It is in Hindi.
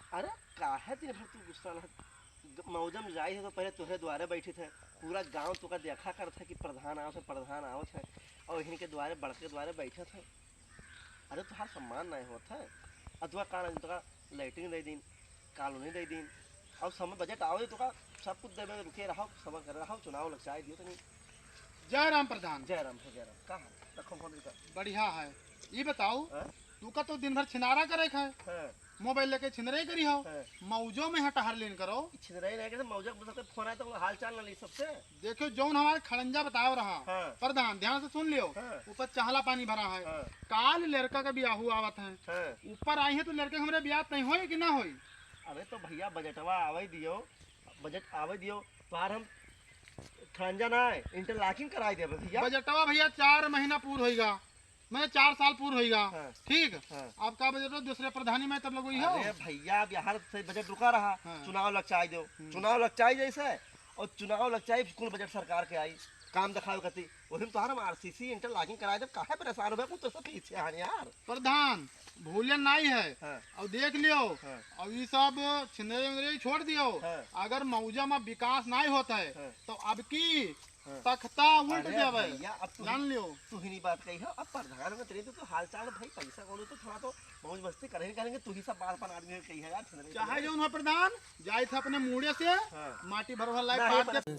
अरे काहे दिन भर तू गुस्सा रह मौजम जाई है तो पहले तोहरे द्वारे बैठे थे। पूरा गांव तो का देखा कर था कि प्रधान आओ थे प्रधान आओ थे और इन्हीं के द्वारे बड़के द्वारे बैठे थे। अरे तुहार सम्मान नहीं होता है। अथवा कारण तो का लाइटिंग दे दिन कॉलोनी दे दिन और समय बजट आओ तो का सब कुछ देवे रुके रहो समय कर रहो चुनाव लग चाहे दियो तो नहीं। जय राम प्रधान। जय राम कहा रखो फोन का बढ़िया है। ये बताओ हाँ? तू का तो दिन भर छिनारा करे खाए हाँ, मोबाइल लेके छिनरे करी हो हाँ। मौजो में हटहर लेन करो। छिनराई नहीं के मौजक बस फोन आया तो हाल चाल ना ली सबसे। देखो जौन हमारे खड़ंजा बताव रहा हाँ। प्रधान ध्यान से सुन लियो। हाँ। ऊपर चाहला पानी भरा है। हाँ। काल लड़का का ब्याह आवत है। हाँ। ऊपर आई है तो लड़के हमारे ब्याह नहीं होई कि ना होई। अरे तो भैया बजटवा आवे दियो बजट आवे दियो बाहर हम खरंजा ना है इंटरलॉकिंग कराई दे भैया। बजटवा भैया 4 महीना पूर होगा मैं 4 साल पूर होगा। हाँ। ठीक। हाँ। आपका बजट दूसरे प्रधानी में तब लोग हो। अरे भैया बिहार से बजट रुका रहा। हाँ। चुनाव लग चाहे दो चुनाव लग चाहे जैसे और चुनाव लग चाहे कुल बजट सरकार के आई काम दिखाओ कती वही तो हम आरसीसी इंटरलॉकिंग कराए दे काहे परेशान हो तो सब पीछे हां यार। प्रधान भूलन नहीं है। हाँ। और देख लियो। हाँ। और ये सब छिंदरे उंदरे छोड़ दियो। हाँ। अगर मौजा में विकास नहीं होता है हाँ। तो अब की हाँ। तख्ता उल्ट अरे देवे भैया अब जान लियो। तू ही नहीं बात कही है अब प्रधानमंत्री तो हाल चाल भाई पैसा कौन तो थोड़ा तो मौज मस्ती करेंगे तू ही सब बात पर आदमी कही है यार। चाहे जो उन्हें प्रधान जाए थे अपने मुड़े से। हाँ। माटी भर भर लाई नहीं, पाट के